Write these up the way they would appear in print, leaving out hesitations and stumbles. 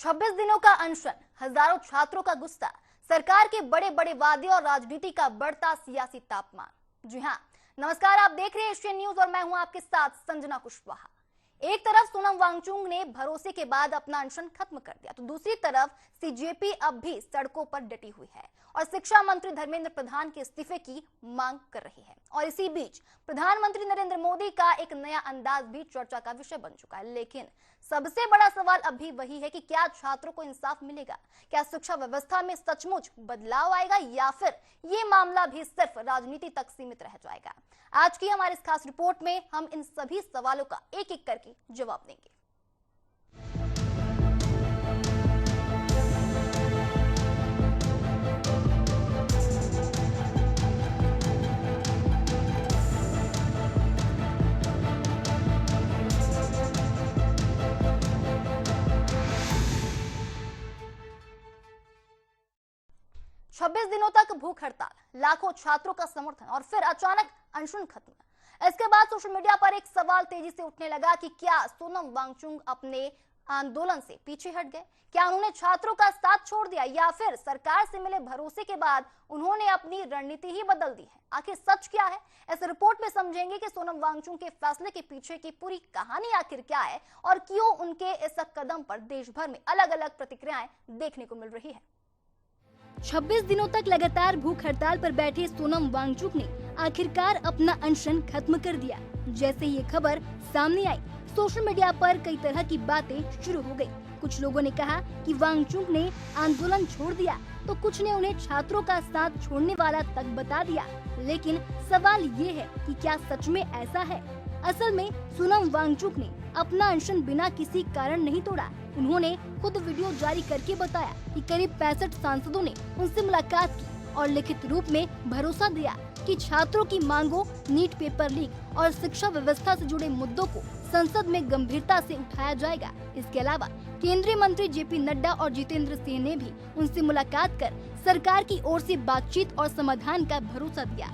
26 दिनों का अनशन, हजारों छात्रों का गुस्सा, सरकार के बड़े बड़े वादे और राजनीति का बढ़ता सियासी तापमान। जी हां, नमस्कार, आप देख रहे हैं एशियन न्यूज और मैं हूं आपके साथ संजना कुशवाहा। एक तरफ सोनम वांगचुक ने भरोसे के बाद अपना अनशन खत्म कर दिया, तो दूसरी तरफ सीजेपी अब भी सड़कों पर डटी हुई है और शिक्षा मंत्री धर्मेंद्र प्रधान के इस्तीफे की मांग कर रही है। और इसी बीच प्रधानमंत्री नरेंद्र मोदी का एक नया अंदाज भी चर्चा का विषय बन चुका है। लेकिन सबसे बड़ा सवाल अभी वही है कि क्या छात्रों को इंसाफ मिलेगा? क्या शिक्षा व्यवस्था में सचमुच बदलाव आएगा या फिर ये मामला भी सिर्फ राजनीति तक सीमित रह जाएगा? आज की हमारी इस खास रिपोर्ट में हम इन सभी सवालों का एक एक करके जवाब देंगे। 26 दिनों तक भूख हड़ताल, लाखों छात्रों का समर्थन और फिर अचानक अनशन खत्म। इसके बाद सोशल मीडिया पर एक सवाल तेजी से उठने लगा कि क्या सोनम वांगचुक अपने आंदोलन से पीछे हट गए? क्या उन्होंने छात्रों का साथ छोड़ दिया या फिर सरकार से मिले भरोसे के बाद उन्होंने अपनी रणनीति ही बदल दी है? आखिर सच क्या है? इस रिपोर्ट में समझेंगे कि सोनम वांगचुक के फैसले के पीछे की पूरी कहानी आखिर क्या है और क्यों उनके इस कदम पर देश भर में अलग अलग प्रतिक्रियाएं देखने को मिल रही है। 26 दिनों तक लगातार भूख हड़ताल पर बैठे सोनम वांगचुक ने आखिरकार अपना अनशन खत्म कर दिया। जैसे ये खबर सामने आई, सोशल मीडिया पर कई तरह की बातें शुरू हो गई। कुछ लोगों ने कहा कि वांगचुक ने आंदोलन छोड़ दिया, तो कुछ ने उन्हें छात्रों का साथ छोड़ने वाला तक बता दिया। लेकिन सवाल ये है कि क्या सच में ऐसा है? असल में सोनम वांगचुक ने अपना अनशन बिना किसी कारण नहीं तोड़ा। उन्होंने खुद वीडियो जारी करके बताया कि करीब 65 सांसदों ने उनसे मुलाकात की और लिखित रूप में भरोसा दिया कि छात्रों की मांगों, नीट पेपर लीक और शिक्षा व्यवस्था से जुड़े मुद्दों को संसद में गंभीरता से उठाया जाएगा। इसके अलावा केंद्रीय मंत्री जेपी नड्डा और जितेंद्र सिंह ने भी उनसे मुलाकात कर सरकार की ओर से बातचीत और समाधान का भरोसा दिया।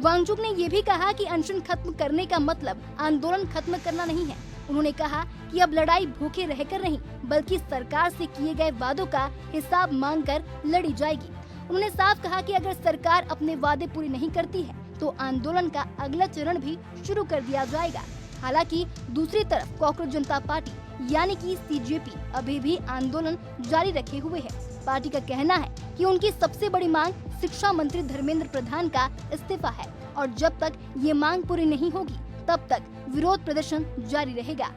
वांगचुक ने ये भी कहा कि अनशन खत्म करने का मतलब आंदोलन खत्म करना नहीं है। उन्होंने कहा कि अब लड़ाई भूखे रहकर नहीं, बल्कि सरकार से किए गए वादों का हिसाब मांगकर लड़ी जाएगी। उन्होंने साफ कहा कि अगर सरकार अपने वादे पूरे नहीं करती है, तो आंदोलन का अगला चरण भी शुरू कर दिया जाएगा। हालांकि दूसरी तरफ कॉकरोच जनता पार्टी यानी कि सीजेपी अभी भी आंदोलन जारी रखे हुए है। पार्टी का कहना है कि उनकी सबसे बड़ी मांग शिक्षा मंत्री धर्मेंद्र प्रधान का इस्तीफा है और जब तक ये मांग पूरी नहीं होगी तब तक विरोध प्रदर्शन जारी रहेगा।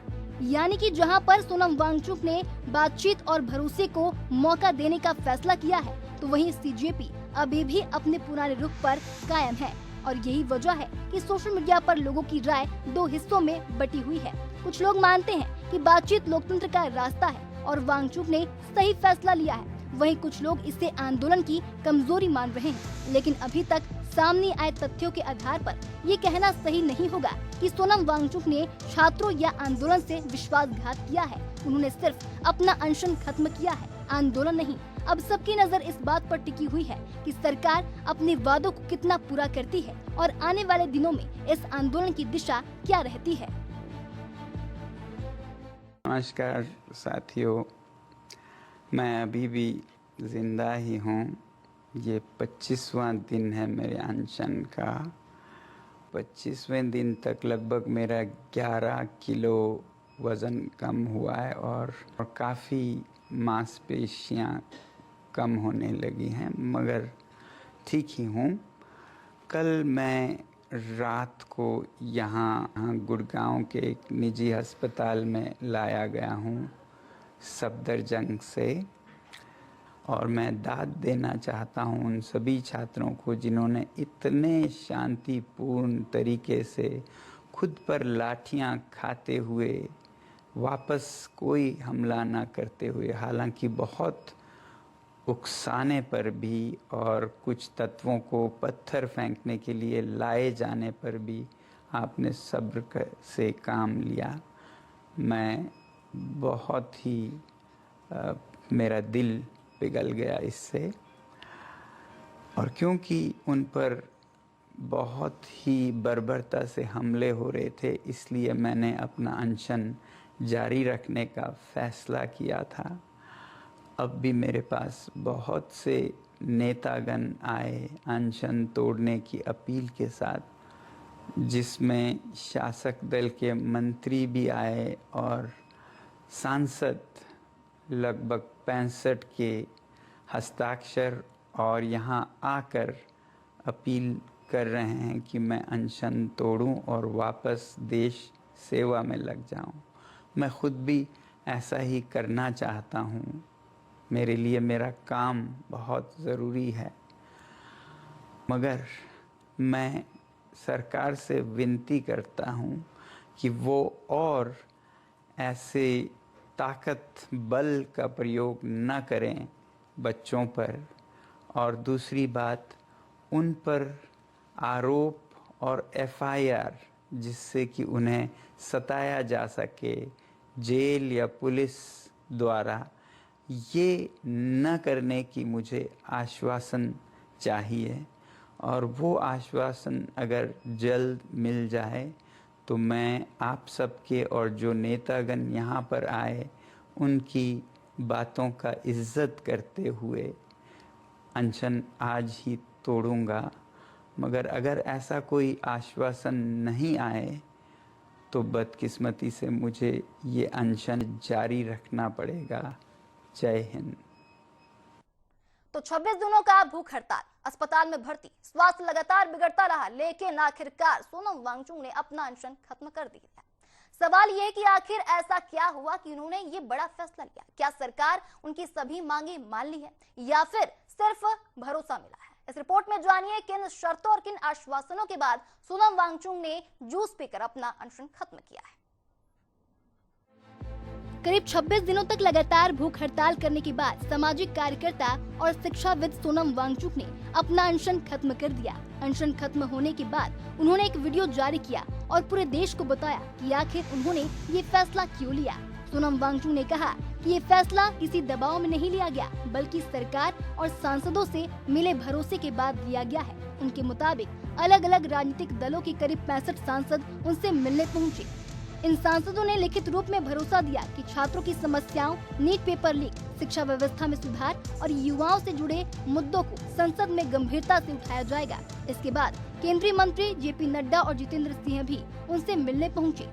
यानी कि जहां पर सोनम वांगचुक ने बातचीत और भरोसे को मौका देने का फैसला किया है, तो वहीं सीजेपी अभी भी अपने पुराने रुख पर कायम है। और यही वजह है कि सोशल मीडिया पर लोगों की राय दो हिस्सों में बटी हुई है। कुछ लोग मानते हैं कि बातचीत लोकतंत्र का रास्ता है और वांगचुक ने सही फैसला लिया है। वहीं कुछ लोग इसे आंदोलन की कमजोरी मान रहे हैं। लेकिन अभी तक सामने आए तथ्यों के आधार पर ये कहना सही नहीं होगा कि सोनम वांगचुक ने छात्रों या आंदोलन से विश्वासघात किया है। उन्होंने सिर्फ अपना अनशन खत्म किया है, आंदोलन नहीं। अब सबकी नजर इस बात पर टिकी हुई है कि सरकार अपने वादों को कितना पूरा करती है और आने वाले दिनों में इस आंदोलन की दिशा क्या रहती है। नमस्कार साथियों, मैं अभी भी जिंदा ही हूँ। ये 25वां दिन है मेरे अनशन का। 25वें दिन तक लगभग मेरा 11 किलो वज़न कम हुआ है और काफ़ी मांसपेशियाँ कम होने लगी हैं, मगर ठीक ही हूँ। कल मैं रात को यहाँ गुड़गांव के एक निजी अस्पताल में लाया गया हूँ सफदरजंग से, और मैं दाद देना चाहता हूँ उन सभी छात्रों को जिन्होंने इतने शांतिपूर्ण तरीके से खुद पर लाठियाँ खाते हुए वापस कोई हमला ना करते हुए, हालांकि बहुत उकसाने पर भी और कुछ तत्वों को पत्थर फेंकने के लिए लाए जाने पर भी आपने सब्र से काम लिया। मैं बहुत ही मेरा दिल पिघल गया इससे, और क्योंकि उन पर बहुत ही बर्बरता से हमले हो रहे थे, इसलिए मैंने अपना अनशन जारी रखने का फैसला किया था। अब भी मेरे पास बहुत से नेतागण आए अनशन तोड़ने की अपील के साथ, जिसमें शासक दल के मंत्री भी आए और सांसद लगभग 65 के हस्ताक्षर और यहाँ आकर अपील कर रहे हैं कि मैं अनशन तोड़ूं और वापस देश सेवा में लग जाऊं। मैं खुद भी ऐसा ही करना चाहता हूं। मेरे लिए मेरा काम बहुत ज़रूरी है, मगर मैं सरकार से विनती करता हूं कि वो और ऐसे ताकत बल का प्रयोग न करें बच्चों पर। और दूसरी बात, उन पर आरोप और एफआईआर जिससे कि उन्हें सताया जा सके जेल या पुलिस द्वारा, ये न करने की मुझे आश्वासन चाहिए। और वो आश्वासन अगर जल्द मिल जाए तो मैं आप सबके और जो नेतागण यहाँ पर आए उनकी बातों का इज्जत करते हुए अनशन आज ही तोड़ूंगा। मगर अगर ऐसा कोई आश्वासन नहीं आए तो बदकिस्मती से मुझे ये अनशन जारी रखना पड़ेगा। जय हिंद। तो 26 दिनों का भूख हड़ताल, अस्पताल में भर्ती, स्वास्थ्य लगातार बिगड़ता रहा, लेकिन आखिरकार सोनम वांगचुक ने अपना अनशन खत्म कर दिया। सवाल यह है कि आखिर ऐसा क्या हुआ कि उन्होंने ये बड़ा फैसला लिया? क्या सरकार उनकी सभी मांगे मान ली है या फिर सिर्फ भरोसा मिला है? इस रिपोर्ट में जानिए किन शर्तों और किन आश्वासनों के बाद सोनम वांगचुक ने जूस पीकर अपना अनशन खत्म किया है। करीब 26 दिनों तक लगातार भूख हड़ताल करने के बाद सामाजिक कार्यकर्ता और शिक्षाविद सोनम वांगचुक ने अपना अनशन खत्म कर दिया। अनशन खत्म होने के बाद उन्होंने एक वीडियो जारी किया और पूरे देश को बताया कि आखिर उन्होंने ये फैसला क्यों लिया। सोनम वांगचुक ने कहा कि ये फैसला किसी दबाव में नहीं लिया गया, बल्कि सरकार और सांसदों से मिले भरोसे के बाद लिया गया है। उनके मुताबिक अलग अलग राजनीतिक दलों के करीब 65 सांसद उनसे मिलने पहुंचे। इन सांसदों ने लिखित रूप में भरोसा दिया कि छात्रों की समस्याओं, नीट पेपर लीक, शिक्षा व्यवस्था में सुधार और युवाओं से जुड़े मुद्दों को संसद में गंभीरता से उठाया जाएगा। इसके बाद केंद्रीय मंत्री जेपी नड्डा और जितेंद्र सिंह भी उनसे मिलने पहुंचे।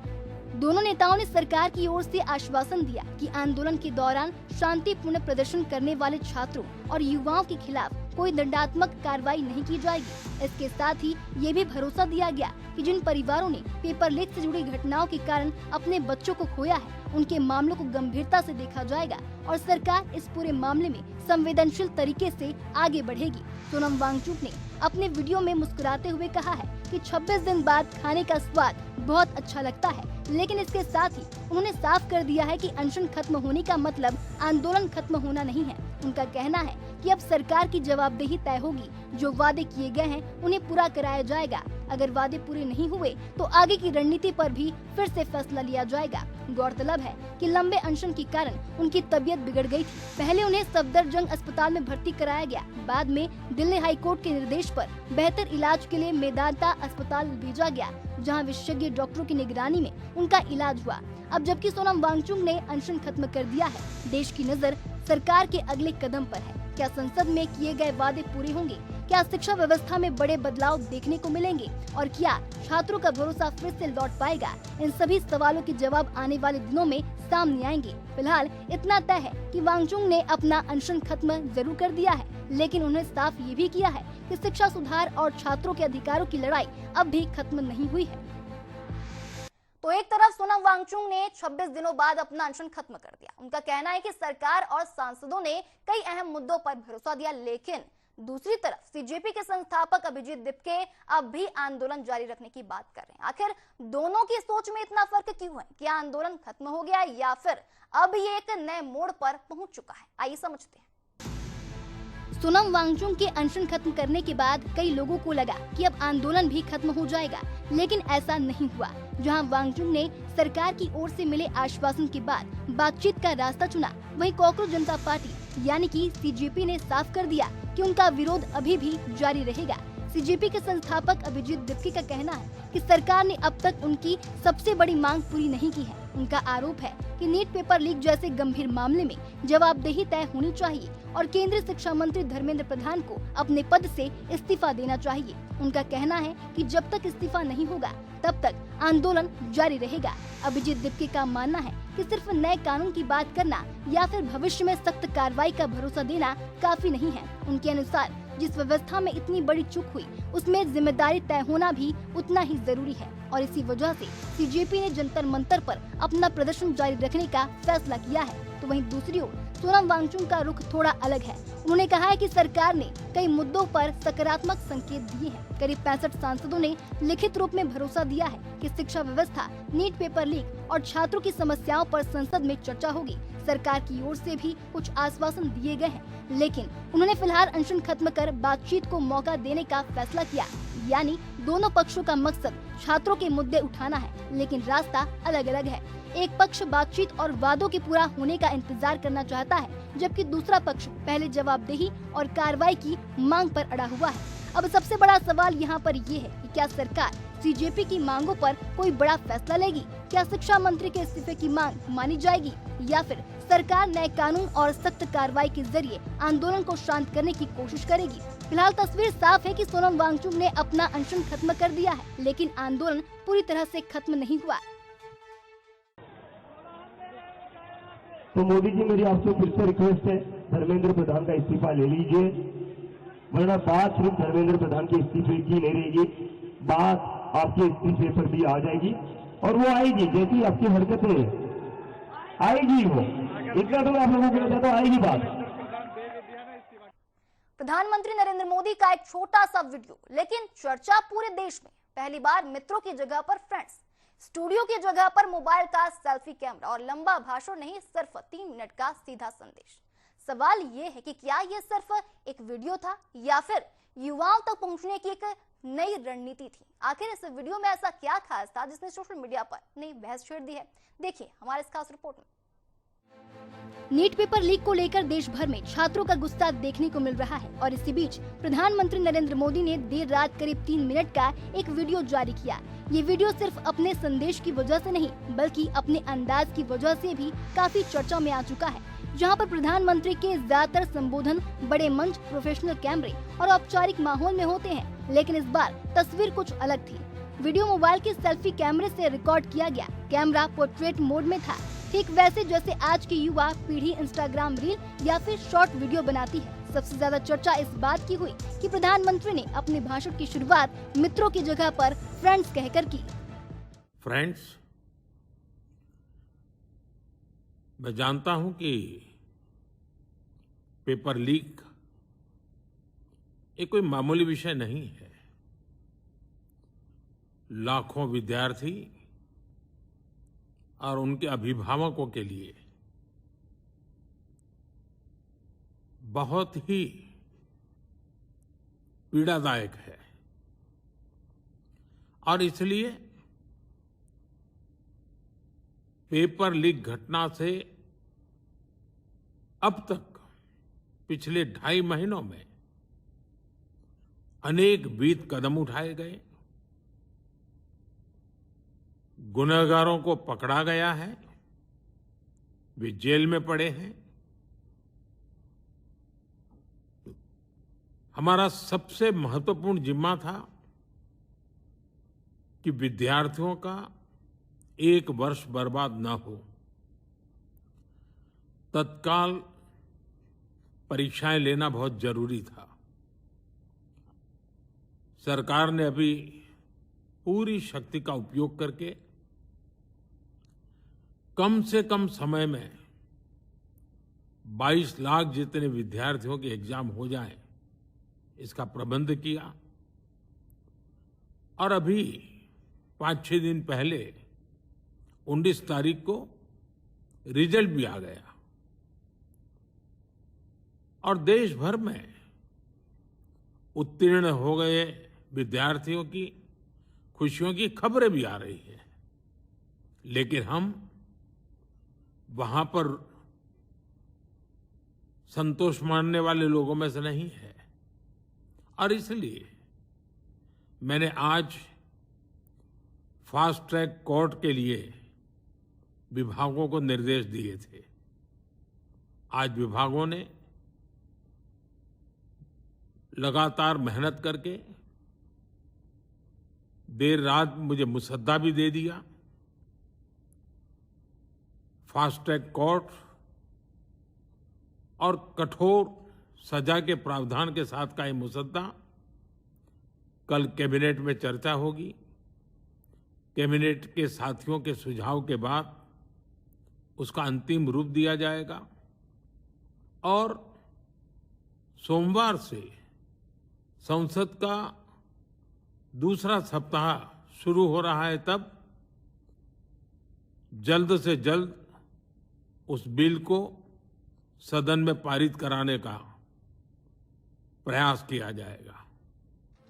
दोनों नेताओं ने सरकार की ओर से आश्वासन दिया कि आंदोलन के दौरान शांतिपूर्ण प्रदर्शन करने वाले छात्रों और युवाओं के खिलाफ कोई दंडात्मक कार्रवाई नहीं की जाएगी। इसके साथ ही ये भी भरोसा दिया गया कि जिन परिवारों ने पेपर लीक से जुड़ी घटनाओं के कारण अपने बच्चों को खोया है, उनके मामलों को गंभीरता से देखा जाएगा और सरकार इस पूरे मामले में संवेदनशील तरीके से आगे बढ़ेगी। सोनम वांगचुक ने अपने वीडियो में मुस्कुराते हुए कहा है कि 26 दिन बाद खाने का स्वाद बहुत अच्छा लगता है, लेकिन इसके साथ ही उन्होंने साफ कर दिया है कि अनशन खत्म होने का मतलब आंदोलन खत्म होना नहीं है। उनका कहना है कि अब सरकार की जवाबदेही तय होगी, जो वादे किए गए हैं उन्हें पूरा कराया जाएगा। अगर वादे पूरे नहीं हुए तो आगे की रणनीति पर भी फिर से फैसला लिया जाएगा। गौरतलब है कि लंबे अनशन के कारण उनकी तबीयत बिगड़ गई थी। पहले उन्हें सफदरजंग अस्पताल में भर्ती कराया गया, बाद में दिल्ली हाई कोर्ट के निर्देश पर बेहतर इलाज के लिए मेदांता अस्पताल भेजा गया, जहां विशेषज्ञ डॉक्टरों की निगरानी में उनका इलाज हुआ। अब जबकि सोनम वांगचुक ने अनशन खत्म कर दिया है, देश की नजर सरकार के अगले कदम पर है। क्या संसद में किए गए वादे पूरे होंगे? क्या शिक्षा व्यवस्था में बड़े बदलाव देखने को मिलेंगे? और क्या छात्रों का भरोसा फिर से लौट पाएगा? इन सभी सवालों के जवाब आने वाले दिनों में सामने आएंगे। फिलहाल इतना तय है कि वांगचुक ने अपना अनशन खत्म जरूर कर दिया है, लेकिन उन्होंने साफ ये भी किया है कि शिक्षा सुधार और छात्रों के अधिकारों की लड़ाई अब भी खत्म नहीं हुई है। तो एक तरफ सोनम वांगचुक ने 26 दिनों बाद अपना अनशन खत्म कर दिया। उनका कहना है कि सरकार और सांसदों ने कई अहम मुद्दों पर भरोसा दिया, लेकिन दूसरी तरफ सीजेपी के संस्थापक अभिजीत दिपके अब भी आंदोलन जारी रखने की बात कर रहे हैं। आखिर दोनों की सोच में इतना फर्क क्यों है? क्या आंदोलन खत्म हो गया या फिर अब ये एक नए मोड़ पर पहुंच चुका है? आइए समझते हैं। सोनम वांगचुक के अनशन खत्म करने के बाद कई लोगों को लगा कि अब आंदोलन भी खत्म हो जाएगा, लेकिन ऐसा नहीं हुआ। जहां वांगचुक ने सरकार की ओर से मिले आश्वासन के बाद बातचीत का रास्ता चुना, वहीं कॉकरोच जनता पार्टी यानी कि सीजेपी ने साफ कर दिया कि उनका विरोध अभी भी जारी रहेगा। सीजेपी के संस्थापक अभिजीत दिपके का कहना है कि कि सरकार ने अब तक उनकी सबसे बड़ी मांग पूरी नहीं की है। उनका आरोप है कि नीट पेपर लीक जैसे गंभीर मामले में जवाबदेही तय होनी चाहिए और केंद्रीय शिक्षा मंत्री धर्मेंद्र प्रधान को अपने पद से इस्तीफा देना चाहिए। उनका कहना है कि जब तक इस्तीफा नहीं होगा तब तक आंदोलन जारी रहेगा। अभिजीत दिप्के का मानना है कि सिर्फ नए कानून की बात करना या फिर भविष्य में सख्त कार्रवाई का भरोसा देना काफी नहीं है। उनके अनुसार जिस व्यवस्था में इतनी बड़ी चूक हुई उसमें जिम्मेदारी तय होना भी उतना ही जरूरी है और इसी वजह से सीजेपी ने जंतर मंतर पर अपना प्रदर्शन जारी रखने का फैसला किया है। तो वहीं दूसरी ओर सोनम वांगचुक का रुख थोड़ा अलग है। उन्होंने कहा है कि सरकार ने कई मुद्दों पर सकारात्मक संकेत दिए हैं। करीब 65 सांसदों ने लिखित रूप में भरोसा दिया है कि शिक्षा व्यवस्था, नीट पेपर लीक और छात्रों की समस्याओं पर संसद में चर्चा होगी। सरकार की ओर से भी कुछ आश्वासन दिए गए हैं, लेकिन उन्होंने फिलहाल अनशन खत्म कर बातचीत को मौका देने का फैसला किया। यानी दोनों पक्षों का मकसद छात्रों के मुद्दे उठाना है, लेकिन रास्ता अलग अलग है। एक पक्ष बातचीत और वादों के पूरा होने का इंतजार करना चाहता है, जबकि दूसरा पक्ष पहले जवाबदेही और कार्रवाई की मांग पर अड़ा हुआ है। अब सबसे बड़ा सवाल यहाँ पर ये है कि क्या सरकार सीजेपी की मांगों पर कोई बड़ा फैसला लेगी? क्या शिक्षा मंत्री के इस्तीफे की मांग मानी जाएगी या फिर सरकार नए कानून और सख्त कार्रवाई के जरिए आंदोलन को शांत करने की कोशिश करेगी? फिलहाल तस्वीर साफ है कि सोनम वांगचुक ने अपना अनशन खत्म कर दिया है, लेकिन आंदोलन पूरी तरह से खत्म नहीं हुआ। तो मोदी जी, मेरी आपसे फिर से रिक्वेस्ट है, धर्मेंद्र प्रधान का इस्तीफा ले लीजिए, वरना बात सिर्फ धर्मेंद्र प्रधान के इस्तीफे की नहीं रहेगी, बात आपके इस्तीफे पर भी आ जाएगी और वो आएगी जैसी आपकी हरकतें आएगी, वो इतना तो मैं आप लोगों को कहता हूं, आएगी बात। प्रधानमंत्री नरेंद्र मोदी का एक छोटा सा वीडियो, लेकिन चर्चा पूरे देश में। पहली बार मित्रों की जगह पर फ्रेंड्स, स्टूडियो की जगह पर मोबाइल का सेल्फी कैमरा और लंबा भाषण नहीं, सिर्फ 3 मिनट का सीधा संदेश। सवाल ये है कि क्या ये सिर्फ एक वीडियो था या फिर युवाओं तक पहुंचने की एक नई रणनीति थी? आखिर इस वीडियो में ऐसा क्या खास था जिसने सोशल मीडिया पर नई बहस छेड़ दी है? देखिए हमारे इस खास रिपोर्ट में। नीट पेपर लीक को लेकर देश भर में छात्रों का गुस्सा देखने को मिल रहा है और इसी बीच प्रधानमंत्री नरेंद्र मोदी ने देर रात करीब 3 मिनट का एक वीडियो जारी किया। ये वीडियो सिर्फ अपने संदेश की वजह से नहीं, बल्कि अपने अंदाज की वजह से भी काफी चर्चा में आ चुका है, जहां पर प्रधानमंत्री के ज्यादातर संबोधन बड़े मंच, प्रोफेशनल कैमरे और औपचारिक माहौल में होते हैं, लेकिन इस बार तस्वीर कुछ अलग थी। वीडियो मोबाइल के सेल्फी कैमरे से रिकॉर्ड किया गया। कैमरा पोर्ट्रेट मोड में था, ठीक वैसे जैसे आज की युवा पीढ़ी इंस्टाग्राम रील या फिर शॉर्ट वीडियो बनाती है। सबसे ज्यादा चर्चा इस बात की हुई कि प्रधानमंत्री ने अपने भाषण की शुरुआत मित्रों की जगह पर फ्रेंड्स कहकर की। फ्रेंड्स, मैं जानता हूं कि पेपर लीक एक कोई मामूली विषय नहीं है। लाखों विद्यार्थी और उनके अभिभावकों के लिए बहुत ही पीड़ादायक है और इसलिए पेपर लीक घटना से अब तक पिछले 2.5 महीनों में अनेक विध कदम उठाए गए, गुनहगारों को पकड़ा गया है, वे जेल में पड़े हैं। हमारा सबसे महत्वपूर्ण जिम्मा था कि विद्यार्थियों का 1 वर्ष बर्बाद न हो। तत्काल परीक्षाएं लेना बहुत जरूरी था। सरकार ने अभी पूरी शक्ति का उपयोग करके कम से कम समय में 22 लाख जितने विद्यार्थियों के एग्जाम हो जाएं, इसका प्रबंध किया और अभी 5-6 दिन पहले 19 तारीख को रिजल्ट भी आ गया और देश भर में उत्तीर्ण हो गए विद्यार्थियों की खुशियों की खबरें भी आ रही हैं। लेकिन हम वहां पर संतोष मानने वाले लोगों में से नहीं है और इसलिए मैंने आज फास्ट ट्रैक कोर्ट के लिए विभागों को निर्देश दिए थे। आज विभागों ने लगातार मेहनत करके देर रात मुझे मुसद्दा भी दे दिया। फास्ट ट्रैक कोर्ट और कठोर सजा के प्रावधान के साथ का ये मुसद्दा कल कैबिनेट में चर्चा होगी। कैबिनेट के साथियों के सुझाव के बाद उसका अंतिम रूप दिया जाएगा और सोमवार से संसद का दूसरा सप्ताह शुरू हो रहा है। तब जल्द से जल्द उस बिल को सदन में पारित कराने का प्रयास किया जाएगा।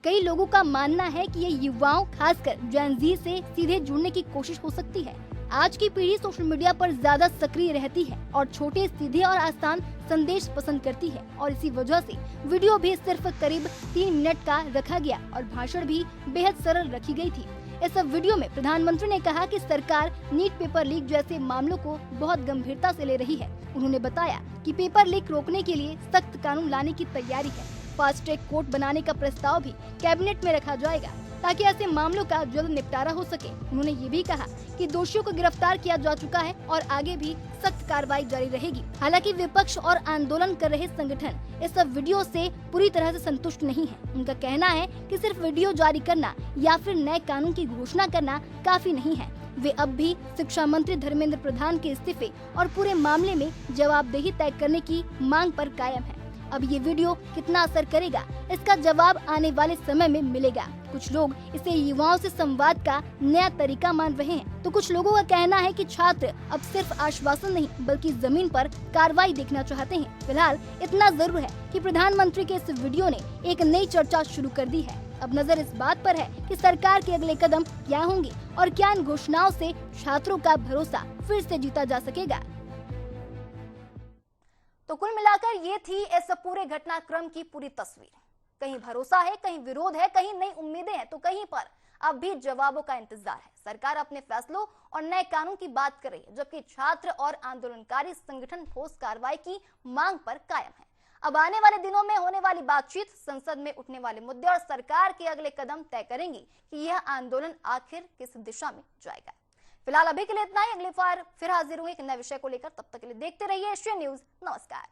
कई लोगों का मानना है कि ये युवाओं खासकर जेन ज़ी से सीधे जुड़ने की कोशिश हो सकती है। आज की पीढ़ी सोशल मीडिया पर ज्यादा सक्रिय रहती है और छोटे, सीधे और आसान संदेश पसंद करती है और इसी वजह से वीडियो भी सिर्फ करीब 3 मिनट का रखा गया और भाषण भी बेहद सरल रखी गई थी। इस वीडियो में प्रधानमंत्री ने कहा कि सरकार नीट पेपर लीक जैसे मामलों को बहुत गंभीरता से ले रही है। उन्होंने बताया कि पेपर लीक रोकने के लिए सख्त कानून लाने की तैयारी है। फास्ट ट्रैक कोर्ट बनाने का प्रस्ताव भी कैबिनेट में रखा जाएगा ताकि ऐसे मामलों का जल्द निपटारा हो सके। उन्होंने ये भी कहा कि दोषियों को गिरफ्तार किया जा चुका है और आगे भी सख्त कार्रवाई जारी रहेगी। हालांकि विपक्ष और आंदोलन कर रहे संगठन इस वीडियो से पूरी तरह से संतुष्ट नहीं है। उनका कहना है कि सिर्फ वीडियो जारी करना या फिर नए कानून की घोषणा करना काफी नहीं है। वे अब भी शिक्षा मंत्री धर्मेंद्र प्रधान के इस्तीफे और पूरे मामले में जवाबदेही तय करने की मांग पर कायम है। अब ये वीडियो कितना असर करेगा, इसका जवाब आने वाले समय में मिलेगा। कुछ लोग इसे युवाओं से संवाद का नया तरीका मान रहे हैं, तो कुछ लोगों का कहना है कि छात्र अब सिर्फ आश्वासन नहीं बल्कि जमीन पर कार्रवाई देखना चाहते हैं। फिलहाल इतना जरूर है कि प्रधानमंत्री के इस वीडियो ने एक नई चर्चा शुरू कर दी है। अब नजर इस बात पर है कि सरकार के अगले कदम क्या होंगे और क्या इन घोषणाओं से छात्रों का भरोसा फिर से जीता जा सकेगा। तो कुल मिलाकर ये थी इस पूरे घटनाक्रम की पूरी तस्वीर। कहीं भरोसा है, कहीं विरोध है, कहीं नई उम्मीदें हैं, तो कहीं पर अब भी जवाबों का इंतजार है। सरकार अपने फैसलों और नए कानून की बात कर रही है, जबकि छात्र और आंदोलनकारी संगठन ठोस कार्रवाई की मांग पर कायम है। अब आने वाले दिनों में होने वाली बातचीत, संसद में उठने वाले मुद्दे और सरकार के अगले कदम तय करेंगी कि यह आंदोलन आखिर किस दिशा में जाएगा। फिलहाल अभी के लिए इतना ही। अगली बार फिर हाजिर हुए एक नए विषय को लेकर। तब तक के लिए देखते रहिए एशियन न्यूज। नमस्कार।